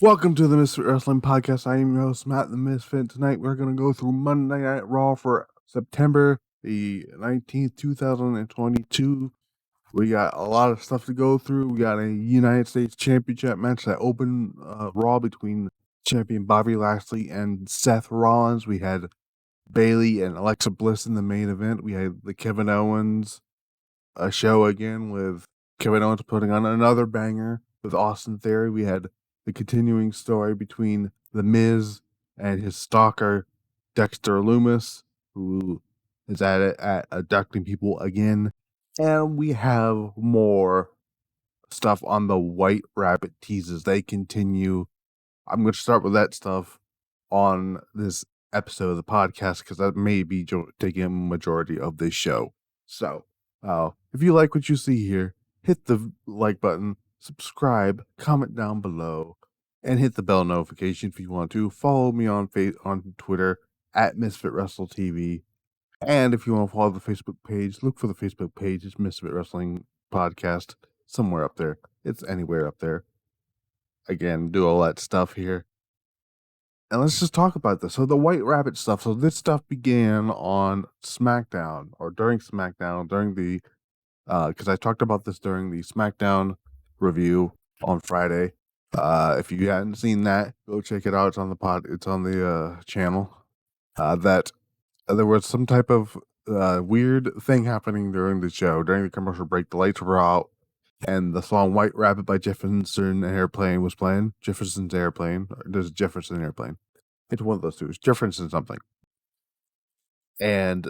Welcome to the Misfit Wrestling Podcast. I am your host, Matt the Misfit. Tonight we're going to go through Monday Night Raw for September the 19th, 2022. We got a lot of stuff to go through. We got a United States Championship match that opened Raw between champion Bobby Lashley and Seth Rollins. We had Bayley and Alexa Bliss in the main event. We had the Kevin Owens show again with Kevin Owens putting on another banger with Austin Theory. We had the continuing story between The Miz and his stalker, Dexter Lumis, who is at it at abducting people again. And we have more stuff on the White Rabbit teases. They continue. I'm going to start with that stuff on this episode of the podcast because that may be taking a majority of this show. So, if you like what you see here, hit the like button, subscribe, comment down below, and hit the bell notification if you want to. Follow me on Twitter at Misfit Wrestle TV. And if you want to follow the Facebook page, look for the Facebook page. It's Misfit Wrestling Podcast. Somewhere up there. It's anywhere up there. Again, do all that stuff here. And let's just talk about this. So the White Rabbit stuff. So this stuff began on SmackDown or during SmackDown, during the because I talked about this during the SmackDown review on Friday. If you hadn't seen that, go check it out. It's on the It's on the channel. That there was some type of weird thing happening during the show. During the commercial break, the lights were out, and the song "White Rabbit" by Jefferson Airplane was playing. Jefferson's Airplane. There's Jefferson Airplane. It's one of those two. It's Jefferson something. And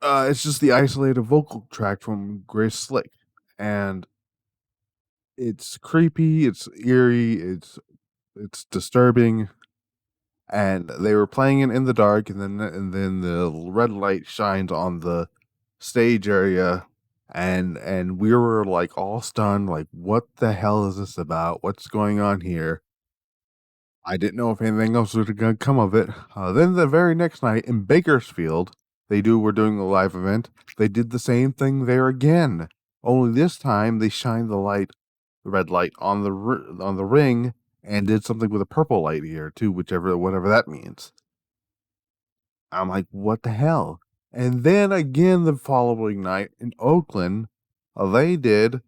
it's just the isolated vocal track from Grace Slick. And it's creepy, it's eerie, it's disturbing. And they were playing it in the dark, and then the red light shines on the stage area, and we were like all stunned, like, what the hell is this about? What's going on here? I didn't know if anything else was going to come of it. Then the very next night in Bakersfield, we're doing a live event. They did the same thing there again. Only this time they shined the red light on the ring, and did something with a purple light here too, whatever that means. I'm like, what the hell? And then again the following night in Oakland, they did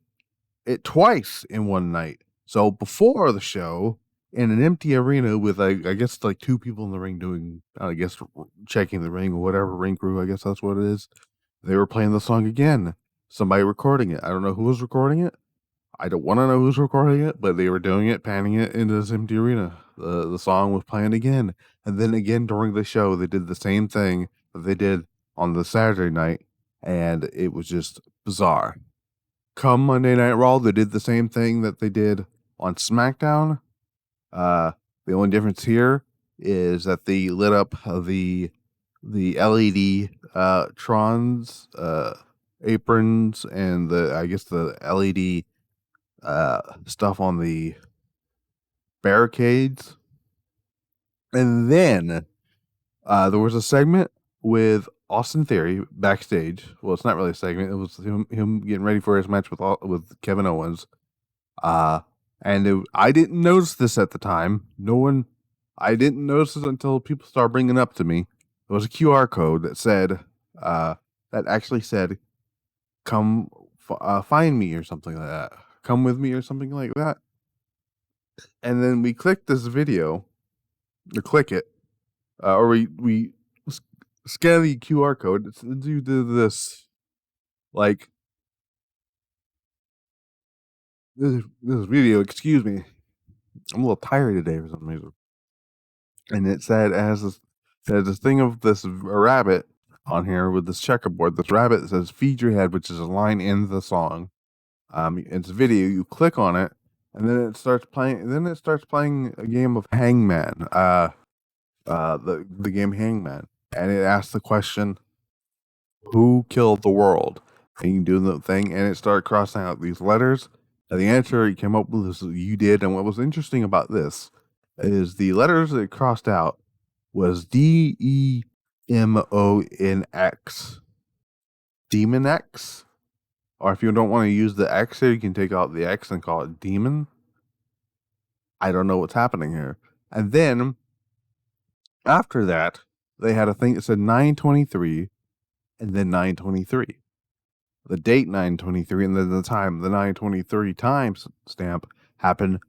it twice in one night. So before the show, in an empty arena with I guess like two people in the ring doing, checking the ring or whatever, ring crew, I guess that's what it is. They were playing the song again. Somebody recording it. I don't know who was recording it. I don't want to know who's recording it, but they were doing it, panning it into this empty arena. The song was playing again. And then again during the show, they did the same thing that they did on the Saturday night, and it was just bizarre. Come Monday Night Raw, they did the same thing that they did on SmackDown. The only difference here is that they lit up the LED Trons aprons and the LED stuff on the barricades. And then there was a segment with Austin Theory backstage. Well, it's not really a segment. It was him getting ready for his match with Kevin Owens. I didn't notice this at the time. I didn't notice it until people started bringing it up to me. There was a QR code that said, that actually said, come find me or something like that. Come with me or something like that. And then we click this video, or click it, or we scan the QR code. Do this, like, this video, excuse me. I'm a little tired today for some reason. And it said, there's this thing of this rabbit on here with this checkerboard. This rabbit that says "Feed Your Head," which is a line in the song. It's a video. You click on it, and then it starts playing. And then it starts playing a game of Hangman. The game Hangman, and it asks the question, "Who killed the world?" And you do the thing, and it started crossing out these letters. And the answer you came up with is you did. And what was interesting about this is the letters that it crossed out was DEMONX. Demon X. Or if you don't want to use the X here, you can take out the X and call it Demon. I don't know what's happening here. And then after that, they had a thing that said 9/23 and then 9/23. The date 9/23 and then the time, the 9/23 time stamp happened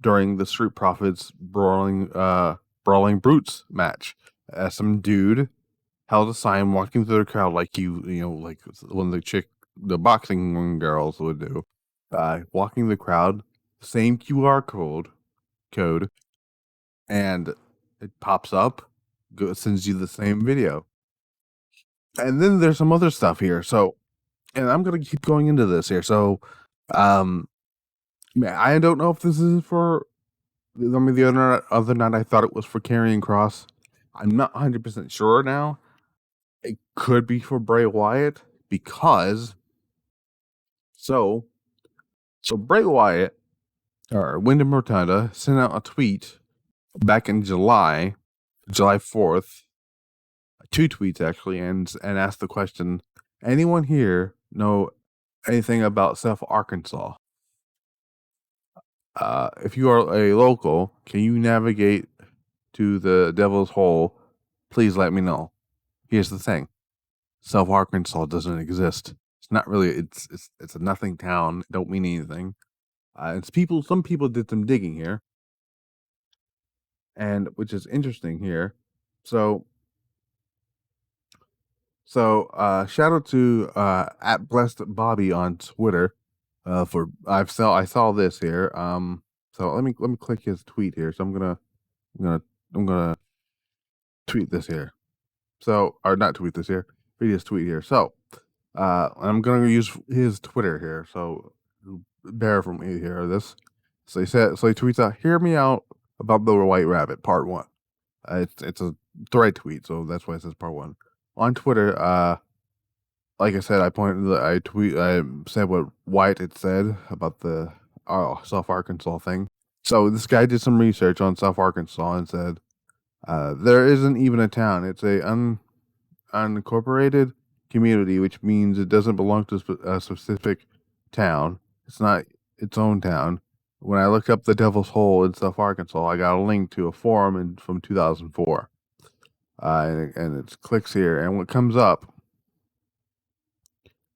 during the Street Profits Brawling Brutes match. Some dude held a sign walking through the crowd like like when the boxing girls would do. Walking the crowd, same QR code, and it pops up, sends you the same video. And then there's some other stuff here. So, and I'm gonna keep going into this here. So, I don't know if this is for. I mean, the other night I thought it was for Karrion Kross. I'm not 100% sure now. It could be for Bray Wyatt because so Bray Wyatt or Wyndham Rotunda sent out a tweet back in July 4th, 2 tweets actually, and asked the question: anyone here know anything about South Arkansas? If you are a local, can you navigate to the Devil's Hole? Please let me know. Here's the thing: South Arkansas doesn't exist. It's not really. It's a nothing town. It don't mean anything. It's people. Some people did some digging here, and which is interesting here. So shout out to at Blessed Bobby on Twitter. For I saw this here. So let me click his tweet here. So I'm gonna tweet this here. So, or not tweet this here. Read his tweet here. So, I'm gonna use his Twitter here. So, bear from me here. This. So he tweets out, "Hear me out about the White Rabbit, Part 1." It's a thread tweet, so that's why it says Part 1 on Twitter. Like I said, I said what Wyatt had said about the South Arkansas thing. So this guy did some research on South Arkansas and said, there isn't even a town. It's a unincorporated community, which means it doesn't belong to a specific town. It's not its own town. When I looked up the Devil's Hole in South Arkansas, I got a link to a forum from 2004. And it clicks here, and what comes up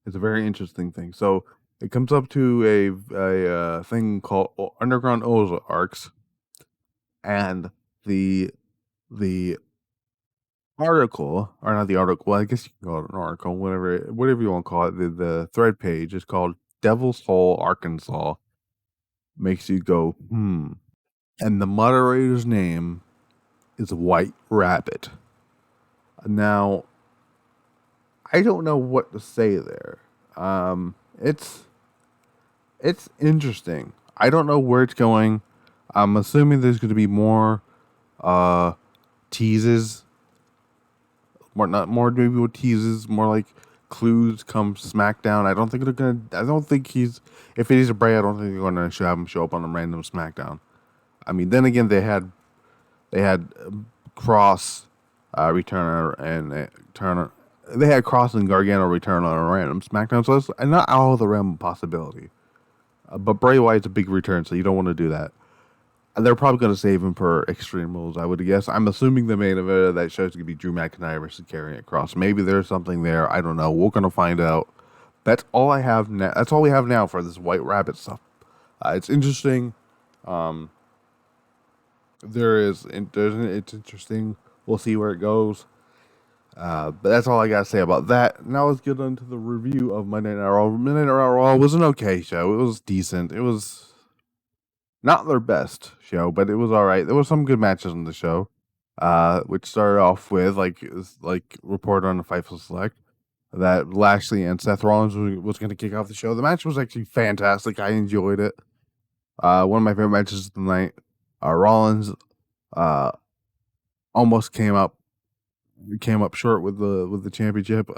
is a very interesting thing. So it comes up to a thing called Underground Ozarks, and the article, or not the article, well, I guess you can call it an article, whatever you want to call it. The thread page is called Devil's Hole, Arkansas. Makes you go, And the moderator's name is White Rabbit. Now, I don't know what to say there. It's interesting. I don't know where it's going. I'm assuming there's going to be more teases. Maybe with teases, more like clues come SmackDown. I don't think if it is a Bray, I don't think they're gonna have him show up on a random SmackDown. I mean, then again, they had Kross return and Turner. They had Kross and Gargano return on a random SmackDown, so it's not out of the realm of possibility. But Bray Wyatt's a big return, so you don't want to do that. And they're probably going to save him for Extreme Rules, I would guess. I'm assuming the main event of that show is going to be Drew McIntyre versus Karrion Kross. Maybe there's something there. I don't know. We're going to find out. That's all I have now. That's all we have now for this White Rabbit stuff. It's interesting. It's interesting. We'll see where it goes. But that's all I got to say about that. Now let's get on to the review of Monday Night Raw. Monday Night Raw was an okay show. It was decent. It was not their best show, but it was all right. There were some good matches on the show, which started off with, like reported on the Fightful Select, that Lashley and Seth Rollins was going to kick off the show. The match was actually fantastic. I enjoyed it. One of my favorite matches of the night. Rollins almost came up short with the championship.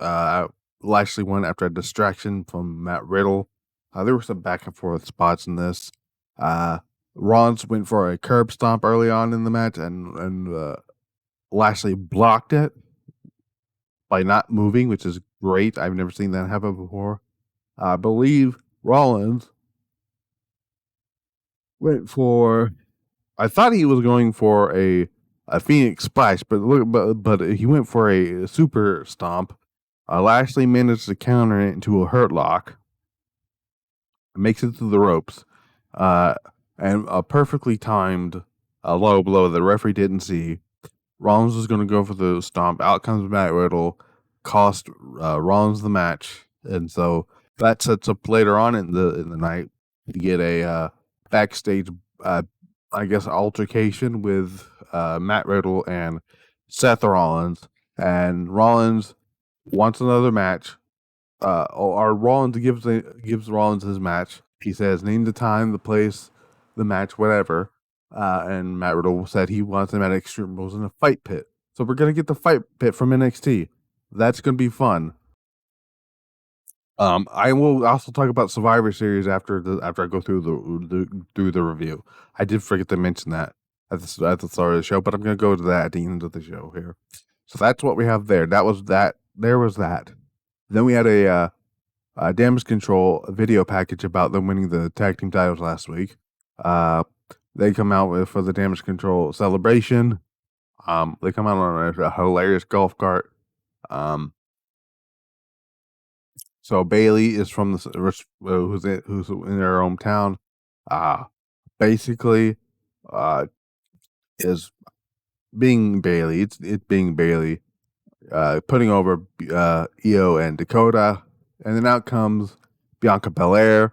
Lashley won after a distraction from Matt Riddle. There were some back and forth spots in this. Rollins went for a curb stomp early on in the match, and Lashley blocked it by not moving, which is great. I've never seen that happen before. I believe Rollins went for I thought he was going for a Phoenix Splash, but he went for a super stomp. Lashley managed to counter it into a hurt lock. Makes it through the ropes, and a perfectly timed low blow the referee didn't see. Rollins was going to go for the stomp. Out comes Matt Riddle, cost Rollins the match, and so that sets up later on in the night to get a backstage, I guess, altercation with Matt Riddle and Seth Rollins, and Rollins wants another match. Or Rollins gives Rollins his match. He says, "Name the time, the place, the match, whatever." And Matt Riddle said he wants him at Extreme Rules in a fight pit. So we're gonna get the fight pit from NXT. That's gonna be fun. I will also talk about Survivor Series after I go through the review. I did forget to mention that at the start of the show, but I'm gonna go to that at the end of the show here. So that's what we have there. That was that. There was that. Then we had a Damage Control video package about them winning the tag team titles last week. They come out for the Damage Control celebration. They come out on a hilarious golf cart. So Bayley is from who's in their hometown. Basically, is being Bayley. It's being Bayley. Putting over Io and Dakota, and then out comes Bianca Belair.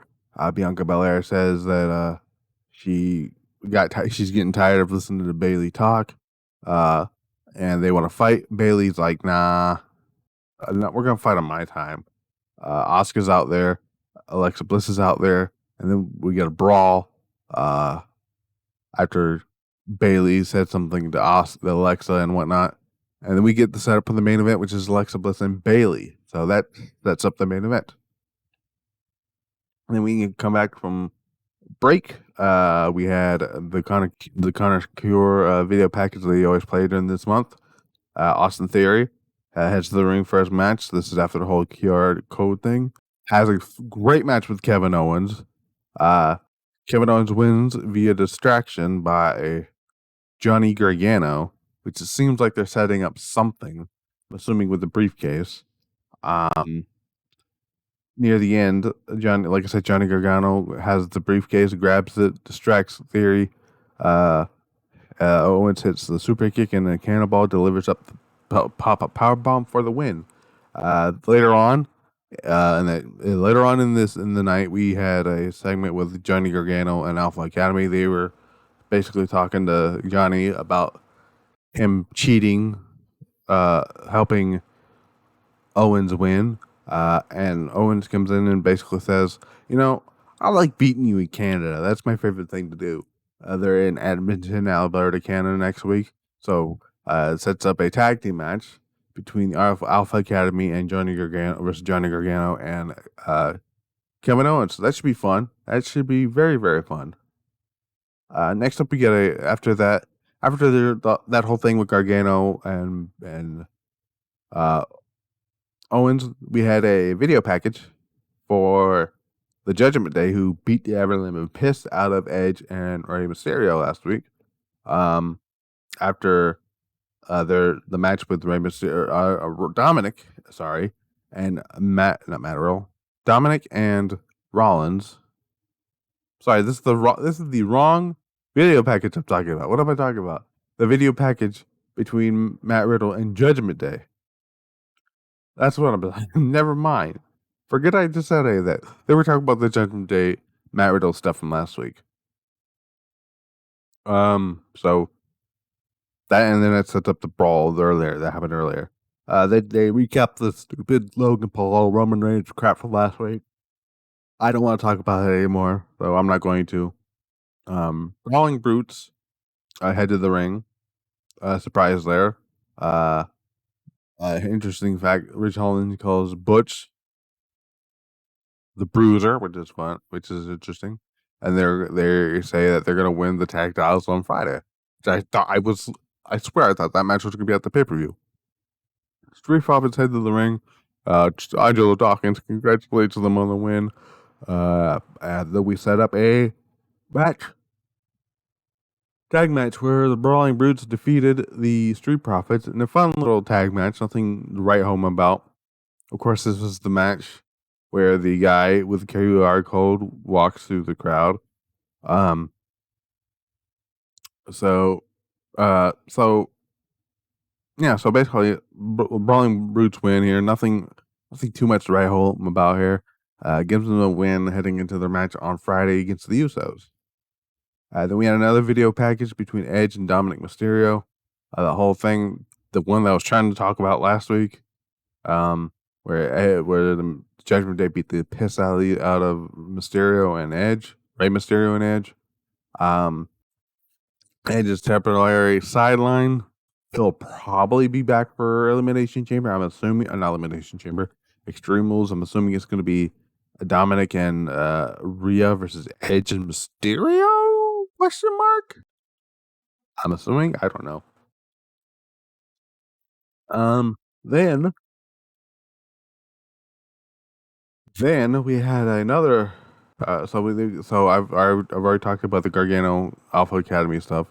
Bianca Belair says that she's getting tired of listening to Bayley talk, and they want to fight. Bayley's like, nah, we're gonna fight on my time. Asuka's out there, Alexa Bliss is out there, and then we get a brawl. After Bayley said something to Alexa and whatnot. And then we get the setup for the main event, which is Alexa Bliss and Bayley. So that sets up the main event. And then we can come back from break. We had the Connor Cure video package that he always played during this month. Austin Theory heads to the ring for his match. This is after the whole QR code thing. Has a great match with Kevin Owens. Kevin Owens wins via distraction by Johnny Gargano, which it seems like they're setting up something, I'm assuming with the briefcase. Near the end, like I said, Johnny Gargano has the briefcase, grabs it, distracts Theory. Owens hits the super kick and the cannonball, delivers up the pop-up powerbomb for the win. Later on in the night, we had a segment with Johnny Gargano and Alpha Academy. They were basically talking to Johnny about him cheating, helping Owens win. And Owens comes in and basically says, I like beating you in Canada. That's my favorite thing to do. They're in Edmonton, Alberta, Canada next week. So it sets up a tag team match between Alpha Academy and Johnny Gargano versus Johnny Gargano and Kevin Owens. So that should be fun. That should be very, very fun. Next up, we get after that whole thing with Gargano and Owens, we had a video package for the Judgment Day, who beat the ever-living piss out of Edge and Rey Mysterio last week. After the match with Rey Mysterio, Dominic and Rollins. Sorry, this is the wrong video package I'm talking about. What am I talking about? The video package between Matt Riddle and Judgment Day. That's what I'm. Never mind. Forget I just said any of that. They were talking about the Judgment Day Matt Riddle stuff from last week. So that, and then it sets up the brawl that happened earlier. They recapped the stupid Logan Paul Roman Reigns crap from last week. I don't want to talk about it anymore, so I'm not going to. Brawling Brutes head to the ring. Surprise there. Interesting fact: Rich Holland calls Butch the Bruiser, which is interesting. And they say that they're gonna win the tag titles on Friday. Which I swear I thought that match was gonna be at the pay-per-view. Street Profits head to the ring. Angelo Dawkins congratulates them on the win. And then we set up a match tag match where the Brawling Brutes defeated the Street Profits in a fun little tag match. Nothing to write home about. Of course, this was the match where the guy with the QR code walks through the crowd. So basically, Brawling Brutes win here. Nothing too much to write home about here. Gives them a win heading into their match on Friday against the Usos. Then we had another video package between Edge and Dominic Mysterio. The whole thing, the one that I was trying to talk about last week, where the Judgment Day beat the piss out of Mysterio and Edge, Rey Mysterio and Edge. Edge's temporary sideline. He'll probably be back for Elimination Chamber. I'm assuming, not Elimination Chamber, Extreme Rules. I'm assuming it's going to be Dominic and Rhea versus Edge and Mysterio? Question mark? I'm assuming. I don't know. Then we had another. So I've already talked about the Gargano Alpha Academy stuff.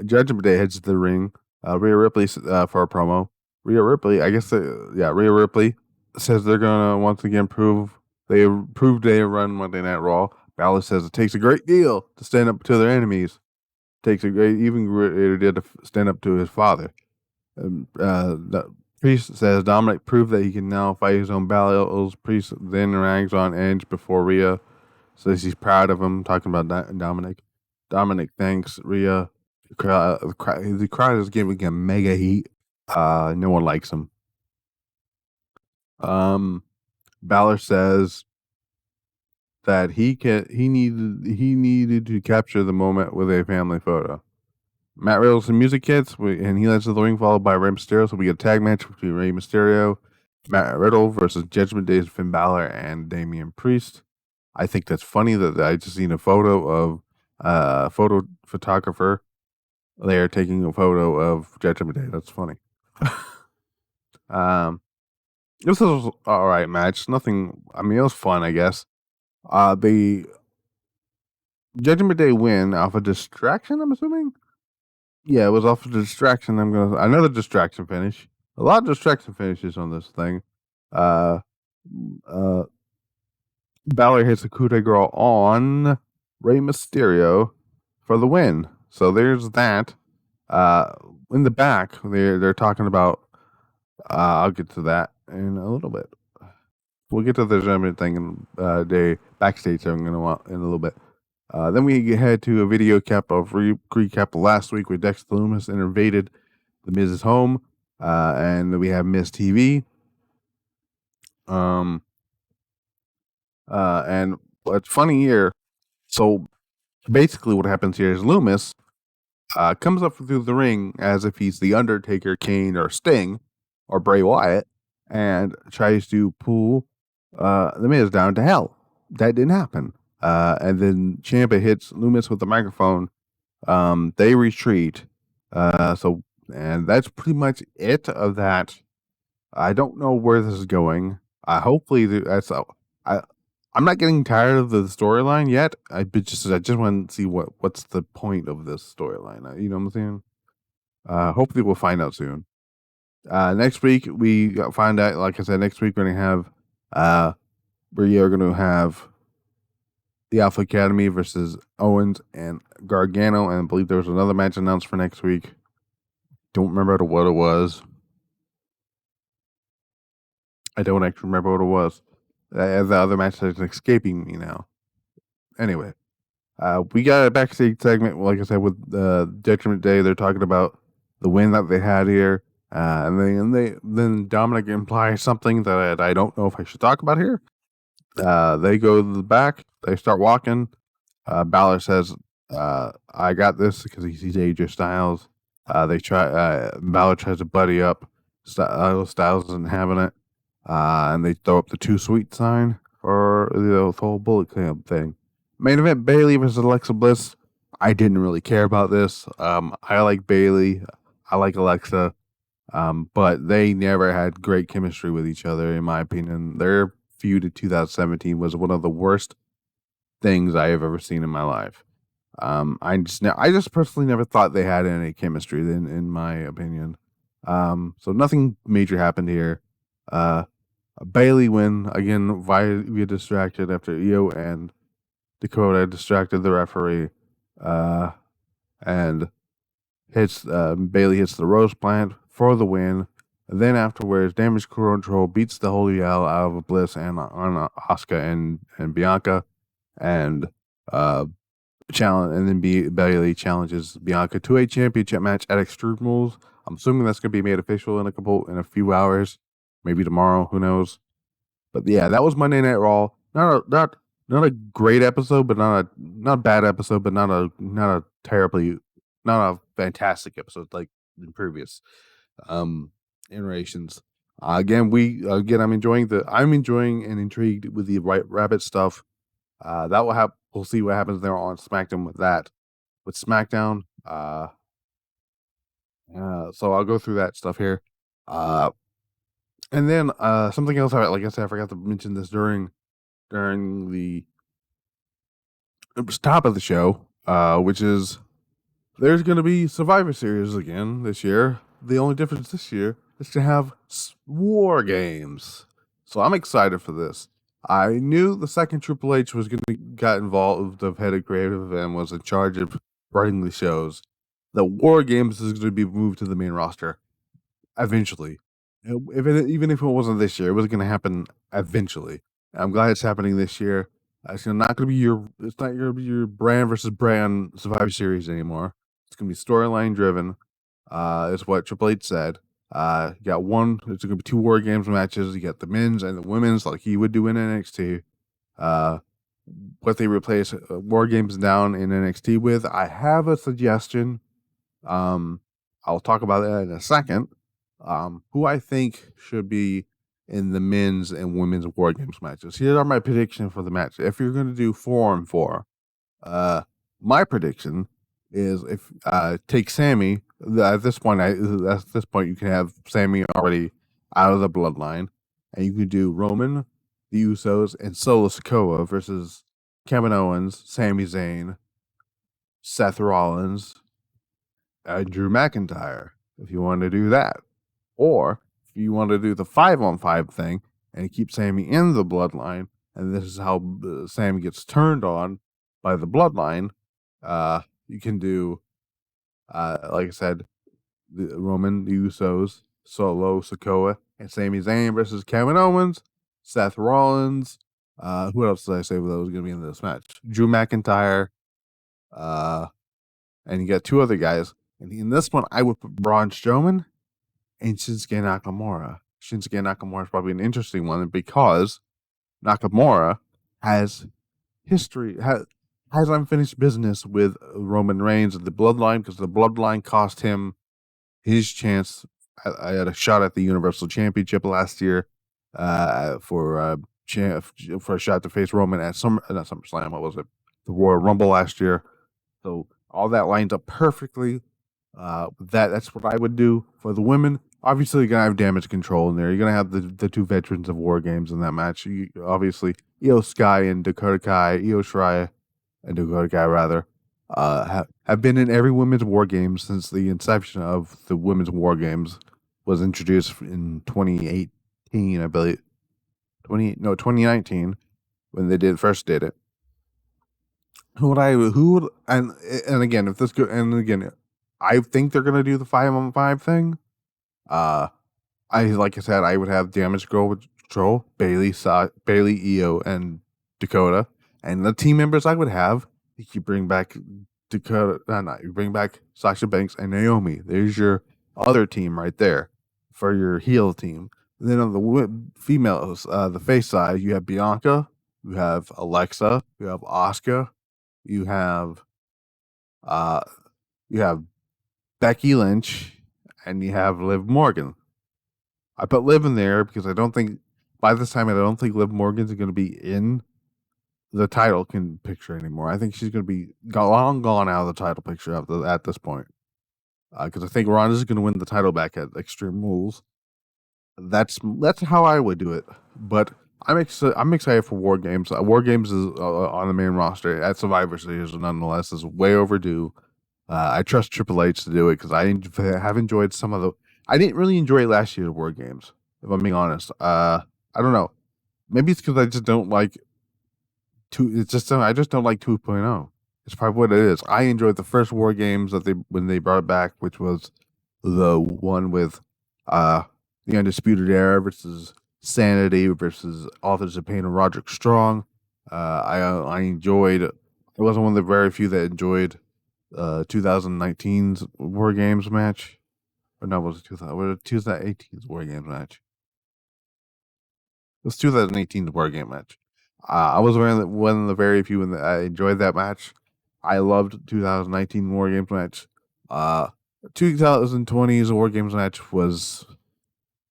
Judgment Day heads to the ring. Rhea Ripley for a promo. Rhea Ripley, Rhea Ripley says they're gonna once again prove they run Monday Night Raw. Balor says it takes a great deal to stand up to their enemies. Takes a great, even greater deal to stand up to his father. The Priest says Dominic proved that he can now fight his own battles. Priest then rags on Edge before Rhea says he's proud of him, talking about Dominic. Dominic thanks Rhea. The crowd is giving him mega heat. No one likes him. Balor says that he needed to capture the moment with a family photo. Matt Riddle's some music hits, and he leads to the ring, followed by Rey Mysterio. So we get a tag match between Rey Mysterio, Matt Riddle versus Judgment Day's Finn Balor and Damian Priest. I think that's funny that I just seen a photo of a photo photographer there taking a photo of Judgment Day. That's funny. This was all right match. Nothing. I mean, it was fun, I guess. The Judgment Day win off a distraction, I'm assuming. Yeah, it was off a distraction. Another distraction finish. A lot of distraction finishes on this thing. Balor hits a coup de grace on Rey Mysterio for the win. So there's that. In the back, they're talking about. I'll get to that in a little bit. We'll get to the Judgment thing in day backstage thing in a little bit. Then we head to a video recap of last week where Dexter Lumis invaded the Miz's home, and we have Miz TV. And what's funny here, so basically what happens here is Lumis comes up through the ring as if he's the Undertaker, Kane, or Sting, or Bray Wyatt, and tries to pull the Miz down to hell. That didn't happen. And then Ciampa hits Lumis with the microphone. They retreat. And that's pretty much it of that. I don't know where this is going. Hopefully I'm not getting tired of the storyline yet. I just want to see what's the point of this storyline. You know what I'm saying? Hopefully we'll find out soon. Next week we find out. Like I said, next week we're gonna have we are gonna have the Alpha Academy versus Owens and Gargano, and I believe there was another match announced for next week. Don't remember what it was. I don't actually remember what it was. The other match is escaping me now. Anyway, we got a backstage segment, like I said, with Judgment Day. They're talking about the win that they had here, and then Dominic implies something that I don't know if I should talk about here. They go to the back. They start walking. Balor says, "I got this," because he sees AJ Styles. Balor tries to buddy up. Styles isn't having it. And they throw up the too sweet sign for the whole Bullet Club thing. Main event: Bayley versus Alexa Bliss. I didn't really care about this. I like Bayley. I like Alexa. But they never had great chemistry with each other, in my opinion. Their feud in 2017 was one of the worst things I have ever seen in my life. I just personally never thought they had any chemistry, in my opinion. So nothing major happened here. Bayley win again via distracted after Io and Dakota distracted the referee, and Bayley hits the rose plant for the win. And then afterwards, Damage Control beats the holy hell out of Bliss and on Asuka and Bianca, and Bayley challenges Bianca to a championship match at Extreme Rules. I'm assuming that's going to be made official in a few hours, maybe tomorrow. Who knows? But yeah, that was Monday Night Raw. Not a great episode, but not a bad episode, but not a fantastic episode like in previous iterations. I'm enjoying and intrigued with the White Rabbit stuff. That will happen. We'll see what happens there on SmackDown with that. With SmackDown, so I'll go through that stuff here. And then something else. Like I said, I forgot to mention this during the top of the show, which is there's going to be Survivor Series again this year. The only difference this year is to have War Games. So I'm excited for this. I knew the second Triple H was going to get involved, the head of creative, and was in charge of writing the shows. The War Games is going to be moved to the main roster eventually. Even if it wasn't this year, it was going to happen eventually. I'm glad it's happening this year. It's not going to be your brand versus brand Survivor Series anymore. It's going to be storyline driven. Is what Triple H said. You got one. It's going to be 2 War Games matches. You got the men's and the women's, like he would do in NXT. What they replace War Games down in NXT with. I have a suggestion. I'll talk about that in a second. Who I think should be in the men's and women's War Games matches. Here are my predictions for the match. If you're going to do 4-on-4, my prediction is if take Sammy. At this point, you can have Sammy already out of the bloodline, and you can do Roman, the Usos, and Solo Sikoa versus Kevin Owens, Sami Zayn, Seth Rollins, and Drew McIntyre. If you want to do that. Or if you want to do the 5-on-5 thing and keep Sammy in the bloodline, and this is how Sammy gets turned on by the bloodline, you can do, like I said, the Roman, the Usos, Solo, Sikoa, and Sami Zayn versus Kevin Owens, Seth Rollins. Who else did I say that was going to be in this match? Drew McIntyre, and you got 2 other guys. And in this one, I would put Braun Strowman and Shinsuke Nakamura. Shinsuke Nakamura is probably an interesting one because Nakamura has history, has unfinished business with Roman Reigns and the Bloodline, because the Bloodline cost him his chance. I had a shot at the Universal Championship last year for a shot to face Roman at not SummerSlam. What was it? The Royal Rumble last year. So all that lines up perfectly. That's what I would do for the women. Obviously, you're gonna have Damage Control in there. You're gonna have the 2 veterans of War Games in that match. Obviously, Io Sky and Dakota Kai, Io Shirai and Dakota Kai rather, have been in every women's War Games since the inception of the women's War Games was introduced in 2018, I believe. 2019 when they first did it. And again, if this go, and again, I think they're gonna do the 5-on-5 thing. Like I said, I would have Damage Control, Bayley, Io, and Dakota, and the team members I would have. You bring back Dakota, you bring back Sasha Banks and Naomi. There's your other team right there for your heel team. And then on the females, the face side, you have Bianca, you have Alexa, you have Asuka, you have Becky Lynch, and you have Liv Morgan. I put Liv in there because by this time I don't think Liv Morgan's going to be in the title picture anymore. I think she's going to be long gone out of the title picture at this point. Because I think Ronda's going to win the title back at Extreme Rules. That's how I would do it. But I'm excited for War Games. War Games is on the main roster at Survivor Series, nonetheless, is way overdue. I trust Triple H to do it because have enjoyed some of the. I didn't really enjoy last year's War Games, if I'm being honest. I don't know. Maybe it's because I just don't like I just don't like 2.0. It's probably what it is. I enjoyed the first War Games when they brought it back, which was the one with uh the Undisputed Era versus Sanity versus Authors of Pain and Roderick Strong. I enjoyed. I wasn't one of the very few that enjoyed 2019's War Games match. Or no, was it 2018's War Games match? It was 2018's War Game match. I was one of the very few that I enjoyed that match. I loved 2019 War Games match. 2020's War Games match was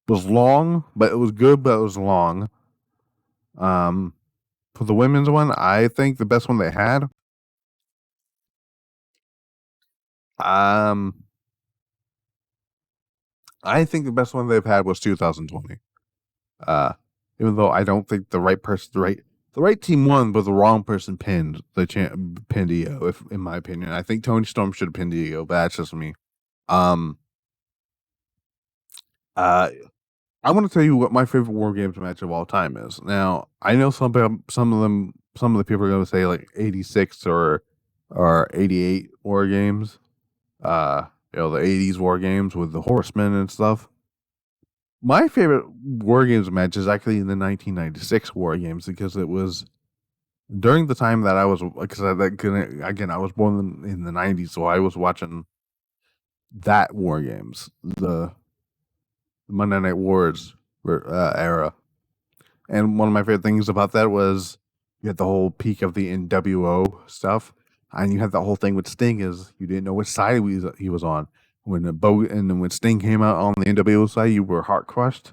long, but it was good, but it was long. For the women's one, I think the best one they had. I think the best one they've had was 2020. Even though I don't think the right team won, but the wrong person pinned Io. If in my opinion, I think Tony Storm should have pinned Io, but that's just me. Um, uh, I want to tell you what my favorite War Games match of all time is. Now, I know some of the people are going to say like 86 or 88 War Games. The 80s War Games with the Horsemen and stuff. My favorite War Games match is actually in the 1996 War Games because it was during the time that I was, because again, I was born in the 90s, so I was watching that War Games, the Monday Night Wars era. And one of my favorite things about that was you had the whole peak of the NWO stuff, and you had the whole thing with Sting is you didn't know which side he was on. When Sting came out on the NWO side, you were heart crushed.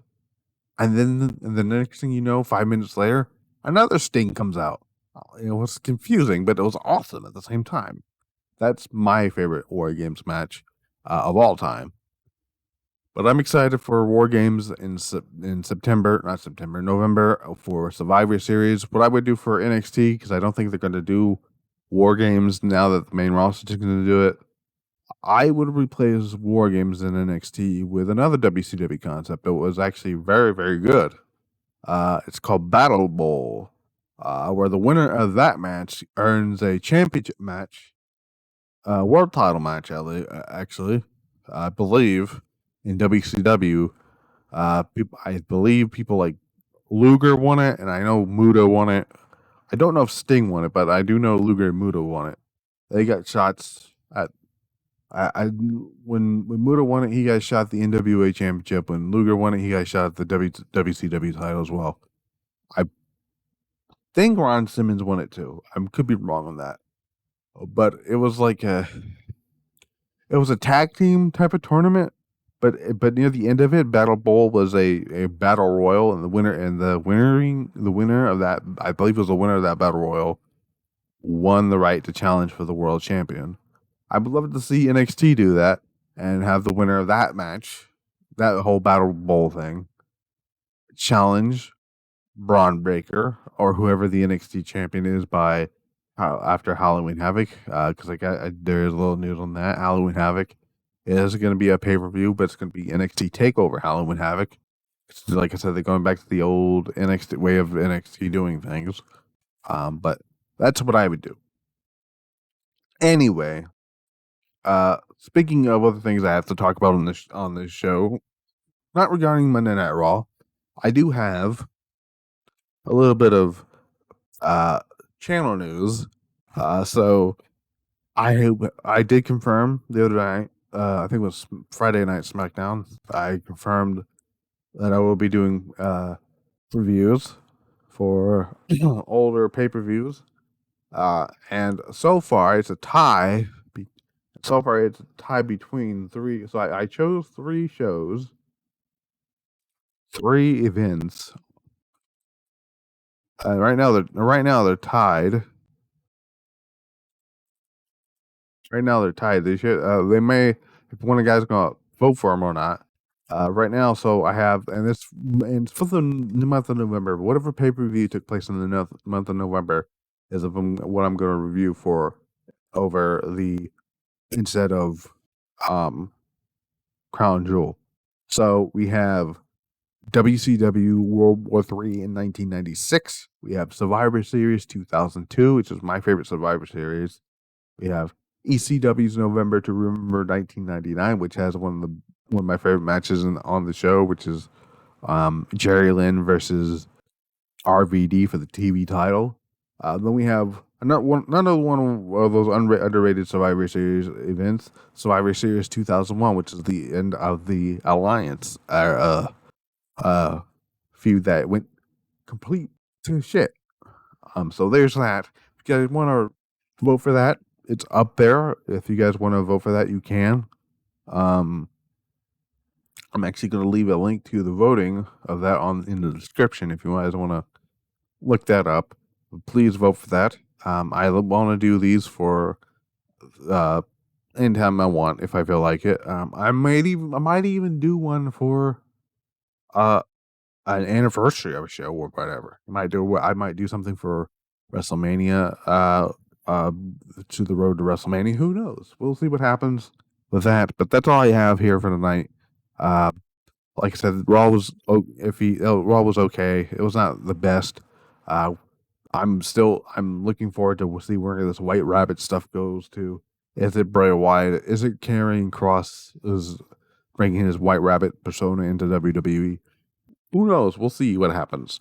And then the next thing you know, 5 minutes later, another Sting comes out. It was confusing, but it was awesome at the same time. That's my favorite War Games match of all time. But I'm excited for War Games in November for Survivor Series. What I would do for NXT, because I don't think they're going to do War Games now that the main roster is going to do it. I would replace War Games in NXT with another WCW concept that was actually very, very good. It's called Battle Bowl, where the winner of that match earns a championship match, world title match, actually, I believe, in WCW. I believe people like Luger won it, and I know Muda won it. I don't know if Sting won it, but I do know Luger and Muda won it. They got shots at. When Muda won it, he got shot at the NWA Championship. When Luger won it, he got shot at the WCW title as well. I think Ron Simmons won it too. I could be wrong on that, but it was like it was a tag team type of tournament. But near the end of it, Battle Bowl was a battle royal, and the winner of that, I believe it was the winner of that battle royal, won the right to challenge for the world champion. I would love to see NXT do that and have the winner of that match, that whole Battle Bowl thing, challenge Braun Breaker or whoever the NXT champion is by after Halloween Havoc. Because there's a little news on that. Halloween Havoc is going to be a pay-per-view, but it's going to be NXT Takeover Halloween Havoc. Like I said, they're going back to the old NXT way of NXT doing things. But that's what I would do. Anyway, speaking of other things I have to talk about on this show, not regarding Monday Night Raw, I do have a little bit of channel news. So I did confirm the other night. I think it was Friday Night SmackDown. I confirmed that I will be doing reviews for older pay-per-views. And so far it's a tie. So far it's a tie between three. So I chose 3 shows, 3 events. Right now they're tied. Right now they're tied. They may, if one of the guys gonna vote for them or not. right now. So I have, and for the month of November, whatever pay-per-view took place in the month of November is what I'm going to review for over instead of Crown Jewel. So we have WCW World War III in 1996. We have Survivor Series 2002, which is my favorite Survivor Series. We have ECW's November to Remember 1999, which has one of my favorite matches on the show, which is Jerry Lynn versus RVD for the TV title. Then we have another one of those underrated Survivor Series events, Survivor Series 2001, which is the end of the Alliance feud that went complete to shit. So there's that. If you guys want to vote for that, it's up there. If you guys want to vote for that, you can. I'm actually going to leave a link to the voting of that in the description if you guys want to look that up. Please vote for that. I want to do these for anytime I want if I feel like it. I might even do one for an anniversary of a show or whatever. I might do something for WrestleMania. To the road to WrestleMania. Who knows? We'll see what happens with that. But that's all I have here for tonight. Like I said, Raw was Raw was okay. It was not the best. I'm looking forward to see where this White Rabbit stuff goes to. Is it Bray Wyatt? Is it Karrion Kross is bringing his White Rabbit persona into WWE? Who knows? We'll see what happens.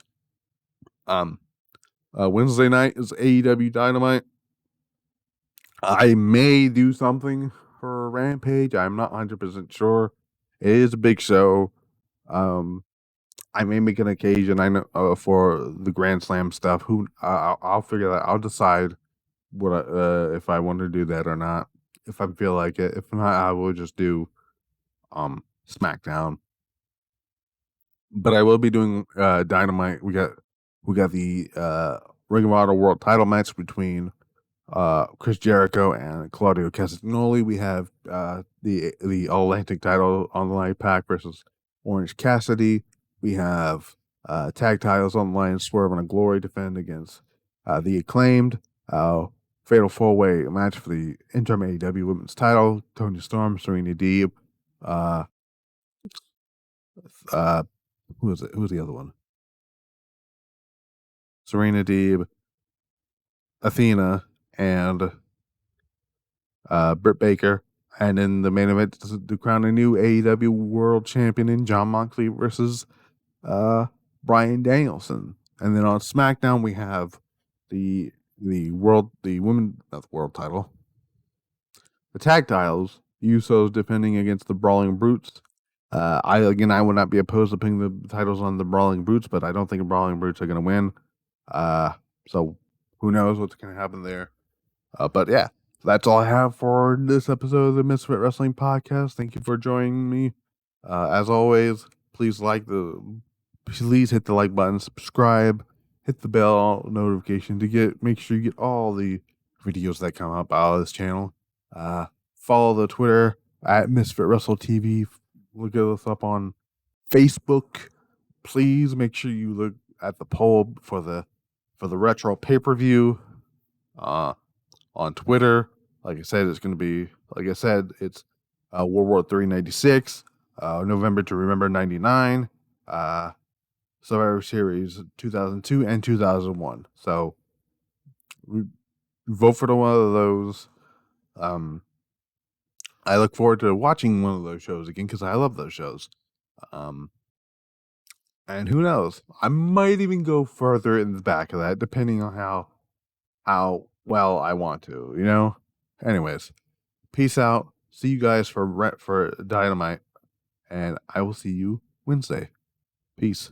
Wednesday night is AEW Dynamite. I may do something for Rampage. I'm not 100% sure. It is a big show. I may make an occasion. I know for the Grand Slam stuff. I'll figure that. I'll decide if I want to do that or not. If I feel like it. If not, I will just do SmackDown. But I will be doing Dynamite. We got the Ring of Honor World Title match between Chris Jericho and Claudio Castagnoli. We have the All Atlantic title on the line, Pac versus Orange Cassidy. We have tag titles on the line, Swerve and Glory defend against the Acclaimed. Fatal 4-way match for the interim AEW Women's title. Toni Storm, Serena Deeb. Who was it? Who was the other one? Serena Deeb, Athena, and Britt Baker. And in the main event, to crown a new AEW World Champion in Jon Moxley versus Bryan Danielson. And then on SmackDown, we have the women, not the world title, the tag titles. Usos defending against the Brawling Brutes. I would not be opposed to putting the titles on the Brawling Brutes, but I don't think the Brawling Brutes are going to win. So who knows what's going to happen there. But yeah, that's all I have for this episode of the Misfit Wrestling Podcast. Thank you for joining me. As always, please hit the like button, subscribe, hit the bell notification to make sure you get all the videos that come up out of this channel. Follow the Twitter at Misfit Wrestle TV. Look us up on Facebook. Please make sure you look at the poll for the retro pay-per-view. On Twitter, like I said, it's World War III 96, November to Remember 99, Survivor Series 2002 and 2001. So vote for one of those. I look forward to watching one of those shows again because I love those shows. And who knows? I might even go further in the back of that, depending on how well I want to, you know? Anyways, peace out. See you guys for Dynamite, and I will see you Wednesday. Peace.